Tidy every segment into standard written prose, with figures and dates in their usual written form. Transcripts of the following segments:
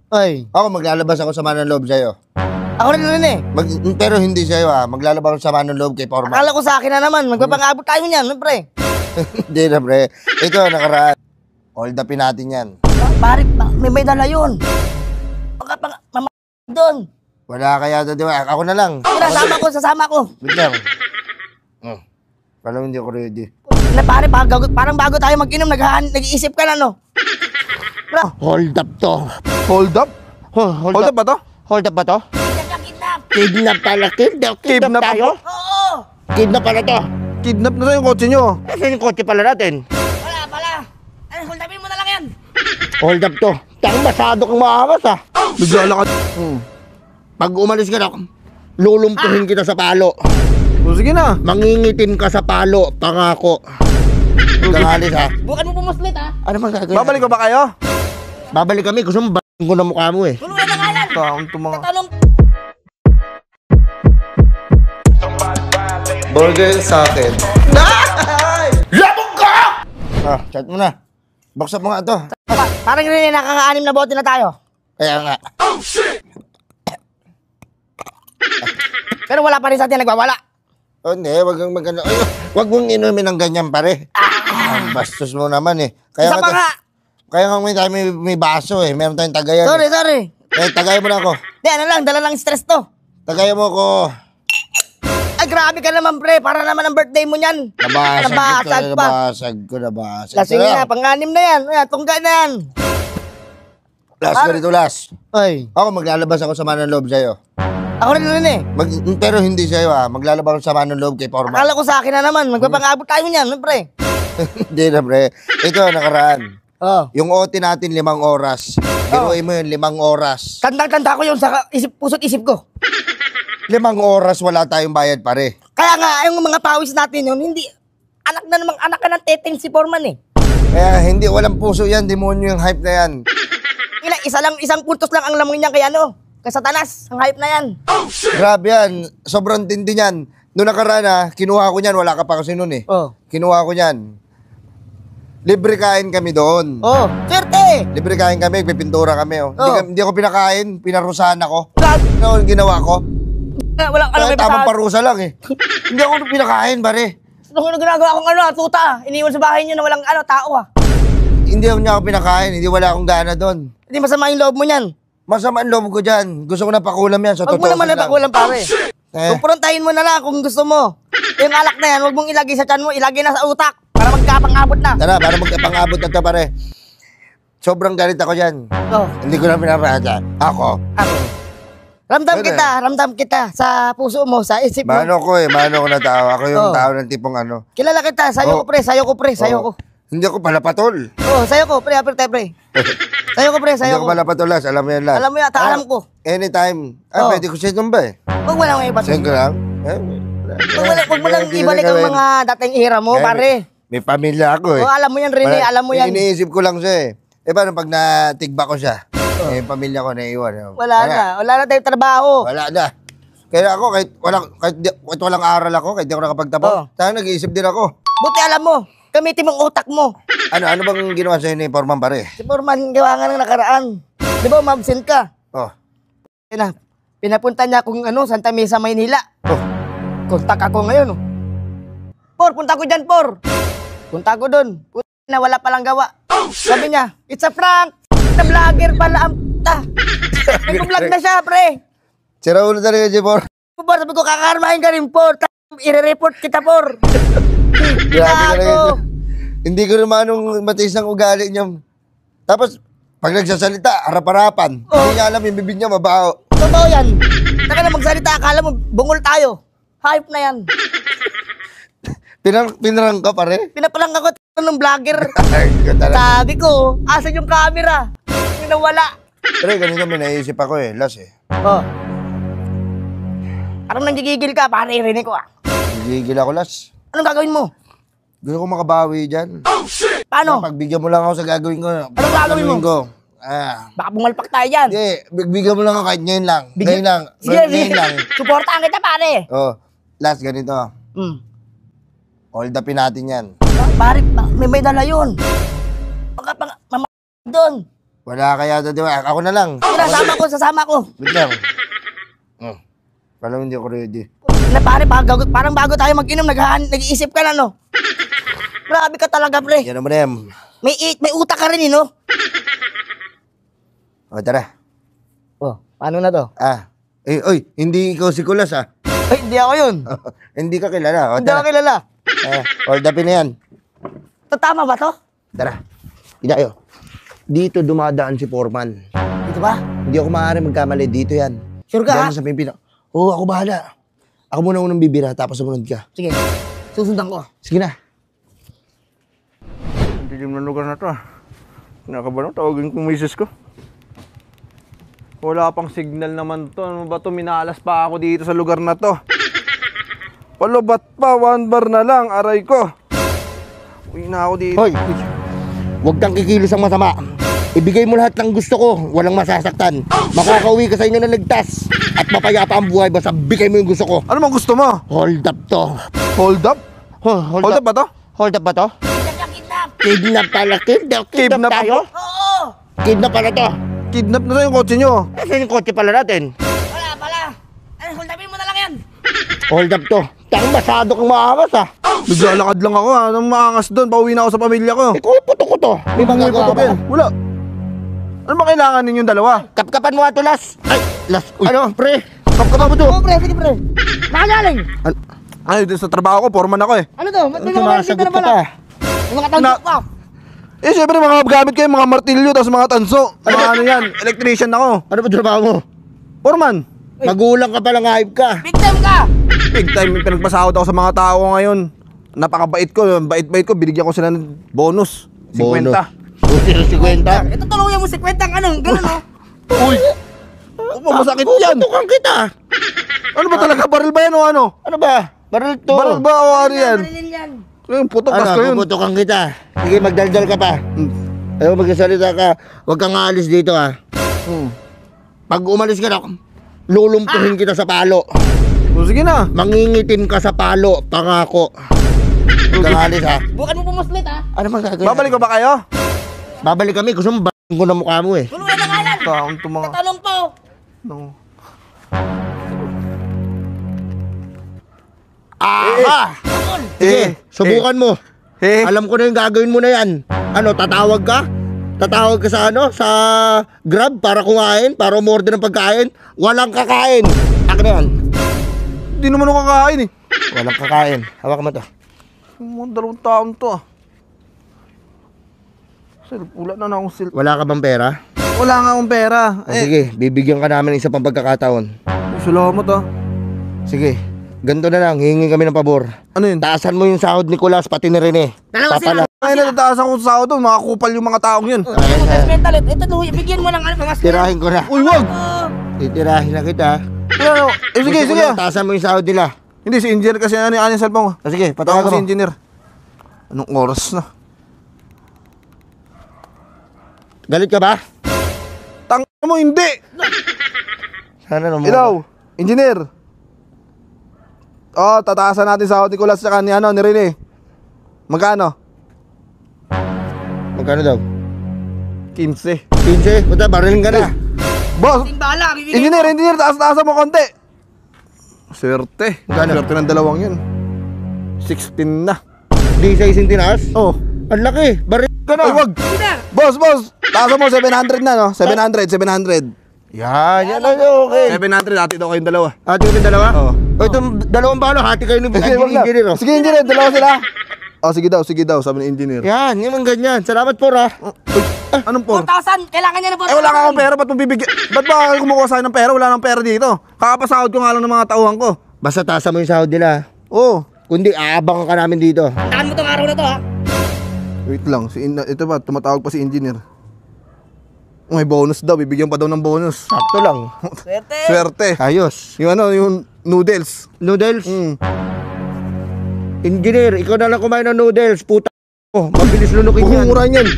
Ay. Ako, maglalabas ako sama ng loob sa'yo. Ako rin eh. Pero hindi sa'yo maglalabas ako sama ng loob kay Forman. Akala ko sa akin na naman. Magpapangabot tayo niyan, pre. Hindi na, pre. Ito, nakaraan. Hold upin natin yan. Pare, may dala yun. Doon. Wala kaya di ba? Ako na lang. Sasama ko. Wait lang. Parang hindi ako ready. Na pare, parang bago tayo mag-inom, nag-iisip ka na, no? Hold up to. Hold up? Hold up ba to? Hold up ba to? Kidnap pala. Kidnap tayo? Oo! Kidnap pala to. Kidnap na yung kotse nyo. Kasi yung kotse pala natin. Wala. Ay, hold upin mo na lang yan. Hold up to. Tang masyado kang maangas Bigla lakad. Pag umalis ka na, lulumpuhin kita sa palo. O sige na. Mangingitim ka sa palo, pangako. Pagkangalis Bukan mo pumuslit Ano bang gagawin? Babalik ba kayo? Babalik kami, gusto mo ko na mukha mo Tulungan na nga lang. Taong mga... Tatanong. Burger sa akin. Labog ka! Chat mo na. Buksan mo nga ito. Parang rin nakaka-anim na bote na tayo. Kaya nga. Pero wala pa rin sa atin nagwawala. Hindi, wag kang magano. Wag mong inumin ng ganyan, pare. Bastos mo naman Kaya Isa pa nga. Kaya nga may baso Meron tayong tagayan. Sorry. Tagay mo na ako. Di, ano lang, dala lang stress to. Tagay mo ako. Ay, grabe ka naman, pre. Para naman ang birthday mo niyan. Nabasag ko. Lasing na, pang-anim na yan. Tungga na yan. Last. Ay. Ako, maglalabas ako sama ng loob sa'yo. Ako rin eh. Pero hindi sa'yo maglalabas ako sama ng loob kay Forman. Akala ko sa akin na naman. Magpapangabot tayo niyan, pre. Hindi na, pre. Ito, nakaraan. Yung OT natin 5 oras. Biruin mo yun, 5 oras. Tandang-tanda ko yun sa puso't isip ko. 5 oras wala tayong bayad, pare. Kaya nga, yung mga pawis natin yun, hindi, anak ka ng teteng si Foreman Kaya hindi, walang puso yan, demonyo yung hype na yan. Isang puntos lang ang laman niya kay Satanas, ang hype na yan. Grabe yan, sobrang tindi niyan. Noong nakaraan kinuha ko niyan, wala ka pa kasi noon Kinuha ko niyan. Libre kain kami doon. Swerte! Libre kain kami, pipintura kami. Hindi ako pinakain, pinarusahan ako. Ano ang ginawa ko? Walang Tamang parusa lang Hindi ako pinakain, pare. Ano ginagawa akong tuta? Iniwan sa bahay niyo na walang tao Hindi niya ako pinakain, hindi wala akong gana doon. Hindi masama yung loob mo niyan. Masama ang loob ko dyan. Gusto ko na pakulam yan. Huwag mo naman na pakulam, pare. Kumprontahin mo na lang kung gusto mo. Yung alak na yan, huwag mong ilagay sa tiyan mo, ilagay na sa utak. Para magkapang-abot na. Tara, para magkapang-abot na to, pare. Sobrang galit ako dyan. Hindi ko na pinapahasa. Ako. Ramdam kita sa puso mo, sa isip mo. Mano ko na tao. Ako yung tao ng tipong Kilala kita, sayo ko pre. Hindi ako palapatol. Sayo ko, pre. Sayo ko. Hindi ako palapatol, Las. Alam mo yan, Las. Alam mo yan, alam ko. Anytime. Pwede ko siya tumba Huwag mo lang iba. Send ko lang. Huwag mo lang ibalik ang mga dating era mo, pare. May pamilya ako alam mo yan, Rene, alam mo yan. Iniisip ko lang siya paano pag natigba ko siya? Yung pamilya ko naiwan. Wala na tayong trabaho. Wala na. Kaya ako, kahit walang aral ako, kahit di ako nakapagtapos, sana nag-iisip din ako. Buti alam mo, gamitin mong utak mo. Ano bang ginawa sa'yo ni Forman, pare? Si Foreman, gawa nga ng nakaraan. Di ba, umabsent ka? Pinapunta niya kung Santa Mesa, Maynila. Kontak ako ngayon. Punta ko dyan, Punta ko dun. Na wala palang gawa. Sabi niya, it's a prank. Na vlogger pala ang puta. Nag-vlog na siya, pre. Sira ulo talaga si Por. Sabi ko, kakarmahin ka rin, I-report kita, Grabe ka. Hindi ko naman anong matiis ng ugali niya. Tapos, pag nagsasalita, harap-harapan. Hindi niya alam, yung bibig niya mabaho. Totoo yan. Saka na magsalita, akala mo, bungol tayo. Hype na yan. Pinarang ka, pare? Pinapalang ako ng vlogger. Sabi ko, asan yung camera? Yung nawala. Pero ganito may naisip ako Las Parang nanggigigil ka, pare, rinig ko Nagigigil ako, Las. Anong gagawin mo? Gusto ko makabawi dyan. Paano? Pagbigyan mo lang ako sa gagawin ko. Anong gagawin mo? Baka bumalpak tayo yan. Hindi, bigyan mo lang ako kahit ngayon lang. Ngayon lang. Ngayon lang. Suportahan kita, pare. Las, ganito. Hold upin natin yan. Pare, may dala yun. Doon. Wala kaya to, di ba? Ako na lang. Sasama ko. Wait lang. Parang hindi ako ready. Na pare, parang bago tayo mag-inom, nag-iisip ka na, no? Grabe ka talaga, pre. Yan naman yan. May utak ka rin, no? O, tara. Oh, paano na to? Oy, hindi ikaw si Kulas, ah. Ay, hindi ako yun. Hindi ka kilala. O, Hindi ako tara. kilala. Hold up na yan. Tama ba to? Tara. Idayo. Dito dumadaan si Foreman. Dito ba? Hindi ako maaari magkamali. Dito yan. Sure ka, ha? Diyan sa pimpin. Oo, ako bahala. Ako muna unang bibira, tapos sumunod ka. Sige, susundan ko. Sige na. Ang dilim na lugar na to ah. Kinakabahan, tawagin ko yung misis ko. Wala pang signal naman to. Ano ba to? Minalas pa ako dito sa lugar na to. Palubat pa, 1 bar na lang, aray ko. Uwi na ako dito. Hoy, huwag kang kikilos ang masama. Ibigay mo lahat ng gusto ko, walang masasaktan. Makakauwi ka sa inyo na ligtas. At mapayapa ang buhay, basta bigay mo yung gusto ko. Ano bang gusto mo? Hold up to. Hold up? Hold Hold up ba to? Hold up ba to? Kidnap pala, kidnap Kidnap tayo. ako? Oo! Kidnap pala to. Kidnap na to yung kotse nyo. Kasi yung kotse pala natin. Wala. Ay, holdapin mo na lang yan. Hold up to. Tang masyado kang maangas ah. Naglalakad lang ako ah. Anong maangas doon? Pauwi na ako sa pamilya ko. Ikaw yung puto ko to. May mga gawa ba? Wala. Ano ba kailangan ninyong dalawa? Kapkapan mo ato, Las. Ay, Las. Ano, pre? Kapkapan mo to. Oo, pre, sige, pre. Nakagaling. Ay, dito sa trabaho ko, foreman ako eh. Ano to? Ba't may mga Sumasagot dito na ka pala? pa. May mga tanggap pa. Eh, syempre mga gamit kayo, mga martilyo, tapos mga tanso. Ano yan? Electrician ako. Ano ba trabaho mo? Foreman. Magulang ka palang hype ka. Big time ka. Big time, pinagpasahod ako sa mga tao ko ngayon. Napakabait ko, bait-bait ko, binigyan ko sila ng bonus. 50. Bonus. 50. Ito tuluyan mo si kwentang ano, gano'n, no? Uy! Oh, masakit yan. Tutukan kita. Ano ba talaga? Baril ba yan o ano? Ano ba? Baril to. Baril ba o ano yan? Marilin yan. Yung putok Ano, ko yun. puputukan kita. Sige, magdaldal ka pa. Ayaw magsasalita ka. Huwag kang aalis dito ah. Pag umalis ka na, lulumpuhin kita sa palo. O, sige na. Mangingitim ka sa palo, pangako. Huwag kang aalis ha. Bukan mo pumuslit, ha? Ano mang gagawin? Babalik ko ba kayo? Babalik kami. Gusto mo ba***** ko na mukha mo eh. Tuluyan na nga yan. Taon to mga... Tatanong po. No. Aha! Sige, subukan mo. Eh, Alam ko na yung gagawin mo na yan. Ano, tatawag ka? Tatawag ka sa ano? Sa Grab para kumain? Para umorder ng pagkain? Walang kakain. Akin na yan. di naman ako kakain eh. Walang kakain. Hawak mo to. Mga 2 taon to ah. Wala na akong silp. Wala ka bang pera? Wala nga akong pera. Sige, bibigyan ka namin isa pang pagkakataon. Salamat ah. Sige, ganito na lang. Hihingi kami ng pabor. Ano yun? Taasan mo yung sahod ni Kulas pati ni Rene. Dalawa sila. Ay, natataasan ko sa sahod doon. Mga kupal yung mga taong yun. Mental, ito tuluyan. Bigyan mo ng ano, mga Tirahin ko na. Uy, wag! Titirahin na kita. Ano? Eh, sige, Gusto ko sige. lang, taasan mo yung sahod nila. Hindi, si engineer kasi ano yung cellphone ko. Sige, Patawag patawagan ko si mo. engineer. Anong oras na? Galit ka ba? Tang mo, hindi! Sana naman. Hello, engineer. Oh, tataasan natin sahod ni Kulas tsaka ni ano, ni Rene. Magkano? Magkano daw? 15. 15? Puta, barilin ka na. Boss! Ting bala, bibigyan. Engineer, taas-taasan mo konti. Swerte. Magkano? Swerte ng dalawang yun. 16 na. Di sa isang tinaas? Oh. Ang laki. Baril ka na. Ay, wag! Boss! Taasan mo 700 na, no? 700. Yan na okay. 700, hati daw kayong dalawa. Hati kami dalawa? Oo. O itong dalawang balo, hati kayo ng Sige, wag na. engineer. Oh. Sige, engineer, dalawa sila. Oh, sige daw, sabi ng engineer. Yan, yung mga ganyan. Salamat po ha. Anong por? 4,000. Kailangan niya na 4,000. Eh, wala ka akong pera, ba't mo bibigyan? Ba't ba ako kumukuha sa'yo ng pera? Wala nang pera dito. Kakapasahod ko nga lang ng mga tauhan ko. Basta taasan mo yung sahod nila. Oo. Kundi aabangan ka namin dito. Tandaan mo tong araw na to, ha? Wait lang, ito ba, tumatawag pa si engineer. May bonus daw, bibigyan pa daw ng bonus. Sakto lang. Swerte. Swerte. Ayos. Yung ano, yung noodles. Noodles. Mm. Engineer, ikaw na lang kumain ng noodles. Puta ko. Mabilis lunukin yan. Kukuran yan.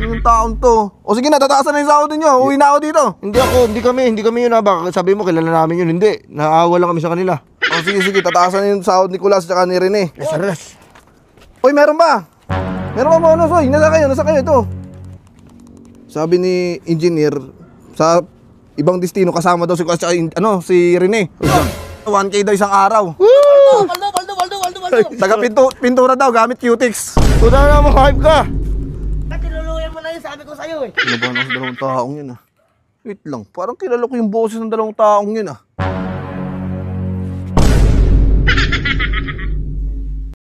Yung taon to. O sige na, tataasan na yung sahod ninyo. Uwi na ako dito. Hindi kami yun ha. Baka sabi mo, kilala namin yun. Hindi. Naawa lang kami sa kanila. O sige, tataasan na yung sahod ni Kulas at ni Rene. Saras. Uy, meron ba? Meron ba bonus? Uy, nasa kayo ito. Sabi ni engineer, sa ibang destino kasama daw si Rene. 1K daw isang araw. Baldo. Taga pintura daw gamit Qtix. Tuna na mo, hype ka. Tinuluyan mo na yun, sabi ko sa'yo eh. Ano ba sa dalawang taong yun ah? Wait lang, parang kilala ko yung boses ng dalawang taong yun ah.